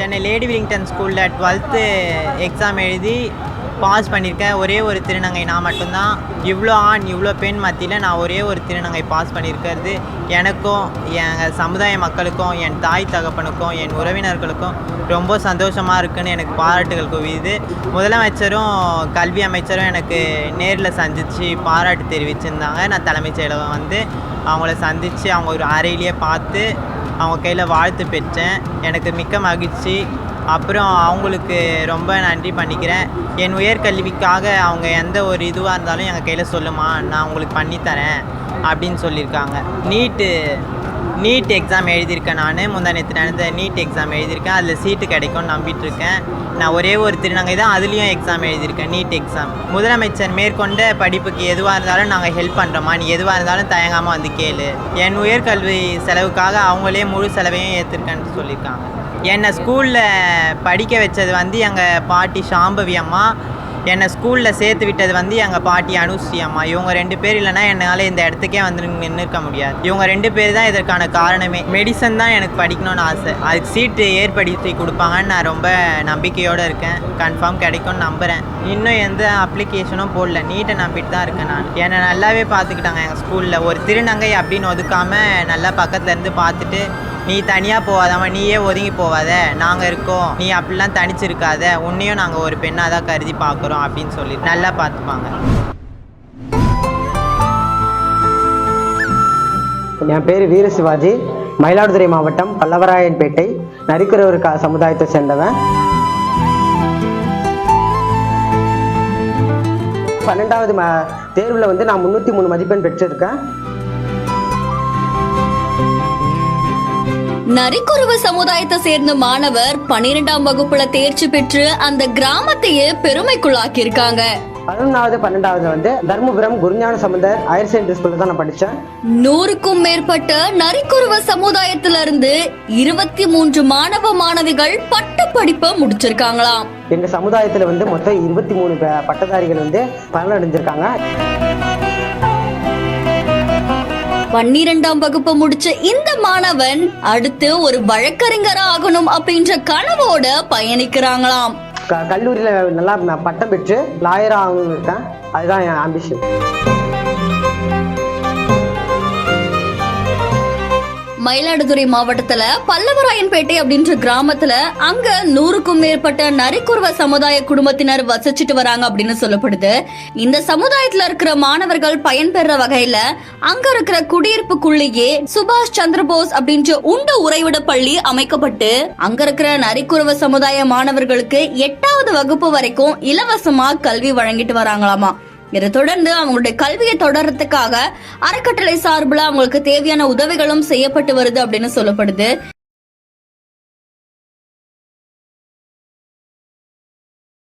Chennai lady Willingdon ஸ்கூலில் 12th exam எழுதி pass பண்ணியிருக்கேன். ஒரே ஒரு திருநங்கை நான் மட்டும்தான். இவ்வளோ ஆண் இவ்வளோ பெண் மத்தியில் நான் ஒரே ஒரு திருநங்கை பாஸ் பண்ணியிருக்கிறது எனக்கும் எங்கள் சமுதாய மக்களுக்கும் என் தாய் தகப்பனுக்கும் என் உறவினர்களுக்கும் ரொம்ப சந்தோஷமாக இருக்குன்னு எனக்கு பாராட்டுகள் குவியுது. முதலமைச்சரும் கல்வி அமைச்சரும் எனக்கு நேரில் சந்தித்து பாராட்டு தெரிவிச்சிருந்தாங்க. நான் தலைமைச் செயலகம் வந்து அவங்கள சந்தித்து அவங்க ஒரு அறையிலேயே பார்த்து அவங்க கையில் வாழ்த்து பெற்றேன். எனக்கு மிக்க மகிழ்ச்சி. அப்புறம் அவங்களுக்கு ரொம்ப நன்றி பண்ணிக்கிறேன். என் உயர்கல்விக்காக அவங்க எந்த ஒரு இதுவாக இருந்தாலும் எங்கள் கையில் சொல்லுமா, நான் உங்களுக்கு பண்ணித்தரேன் அப்படின்னு சொல்லியிருக்காங்க. நீட் எக்ஸாம் எழுதியிருக்கேன். நான் முந்தானேத்து நடந்த நீட் எக்ஸாம் எழுதியிருக்கேன். அதில் சீட்டு கிடைக்கும்னு நம்பிட்டுருக்கேன். நான் ஒரே ஒரு திருநங்கை தான், அதுலேயும் எக்ஸாம் எழுதியிருக்கேன், நீட் எக்ஸாம். முதலமைச்சர் மேற்கொண்ட படிப்புக்கு எதுவாக இருந்தாலும் நாங்கள் ஹெல்ப் பண்ணுறோமா, நீ எதுவாக இருந்தாலும் தயங்காமல் வந்து கேளு. என் உயர்கல்வி செலவுக்காக அவங்களே முழு செலவையும் ஏற்றிருக்கேன்னு சொல்லியிருக்காங்க. என்னை ஸ்கூலில் படிக்க வச்சது வந்து எங்கள் பாட்டி சாம்பவி அம்மா. என்னை ஸ்கூலில் சேர்த்து விட்டது வந்து எங்கள் பாட்டி அனுஸ்ரீ அம்மா. இவங்க 2 பேர் இல்லைனா என்னால் இந்த இடத்துக்கே வந்து நின்றுக்க முடியாது. இவங்க 2 பேர் தான் இதற்கான காரணமே. மெடிசன் தான் எனக்கு படிக்கணும்னு ஆசை. அதுக்கு சீட்டு ஏற்படுத்தி கொடுப்பாங்கன்னு நான் ரொம்ப நம்பிக்கையோடு இருக்கேன். கன்ஃபார்ம் கிடைக்கும்னு நம்புகிறேன். இன்னும் எந்த அப்ளிகேஷனும் போடல, நீட்டை நம்பிட்டு தான் இருக்கேன். நான் என்னை நல்லாவே பார்த்துக்கிட்டாங்க எங்கள் ஸ்கூலில். ஒரு திருநங்கை அப்படின்னு ஒதுக்காமல் நல்லா பக்கத்துலேருந்து பார்த்துட்டு, நீ தனியாக போகாதம்மா, நீயே ஒதுங்கி போகாத, நாங்கள் இருக்கோம், நீ அப்படிலாம் தனிச்சிருக்காத, உன்னையும் நாங்கள் ஒரு பெண்ணாக தான் கருதி பார்க்குறோம் அப்படின்னு சொல்லி நல்லா பார்த்துப்பாங்க. என் பேர் வீர சிவாஜி. மயிலாடுதுறை மாவட்டம் பல்லவராயன்பேட்டை நரிக்குறவர் சமுதாயத்தை சேர்ந்தவன். 12வது தேர்வில் வந்து நான் 303 மதிப்பெண் பெற்றிருக்கேன். நரிக்குறவ சமுதாயத்தை சேர்ந்த மாணவர் 12ஆம் வகுப்புல தேர்ச்சி பெற்று அந்த கிராமத்தையே பெருமைக்குள்ளாக்கி இருக்காங்க. 11வது 12வது வந்து தர்மபுரம் குருஞான சம்பந்தர் ஹையர் செகண்டரி ஸ்கூல்ல தான் நான் படித்தேன். 100க்கும் மேற்பட்ட நரிக்குறவ சமுதாயத்திலிருந்து 23 மாணவ மாணவிகள் பட்ட படிப்பை முடிச்சிருக்காங்களாம். எங்க சமுதாயத்துல வந்து மொத்தம் 23 பட்டதாரிகள் வந்து பலனடைஞ்சிருக்காங்க. 12ஆம் வகுப்பு முடிச்ச இந்த மாணவன் அடுத்து ஒரு வழக்கறிஞர் ஆகணும் அப்படின்ற கனவோட பயணிக்கிறாங்களாம். கல்லூரியில நல்லா பட்டம் பெற்று லாயரா ஆகணும் இருக்கேன். அதுதான் என் ஆம்பிஷன். மயிலாடுதுறை மாவட்டத்துல பல்லவராயன்பேட்டை அப்படின்ற கிராமத்துல அங்க 100க்கும் மேற்பட்ட நரிக்குறவ சமுதாய குடும்பத்தினர் வசிச்சுட்டு வராங்க அப்படின்னு சொல்லப்படுது. இந்த சமுதாயத்துல இருக்கிற மாணவர்கள் பயன்பெற வகையில அங்க இருக்கிற குடியிருப்புக்குள்ளேயே சுபாஷ் சந்திரபோஸ் அப்படின்ற உண்டு உறைவிட பள்ளி அமைக்கப்பட்டு அங்க இருக்கிற நரிக்குறவ சமுதாய மாணவர்களுக்கு 8வது வகுப்பு வரைக்கும் இலவசமா கல்வி வழங்கிட்டு வராங்களாமா. இதை தொடர்ந்து அவங்களுடைய கல்வியை தொடர்றதுக்காக அறக்கட்டளை சார்பில் அவங்களுக்கு தேவையான உதவிகளும் செய்யப்பட்டு வருது அப்படின்னு சொல்லப்படுது.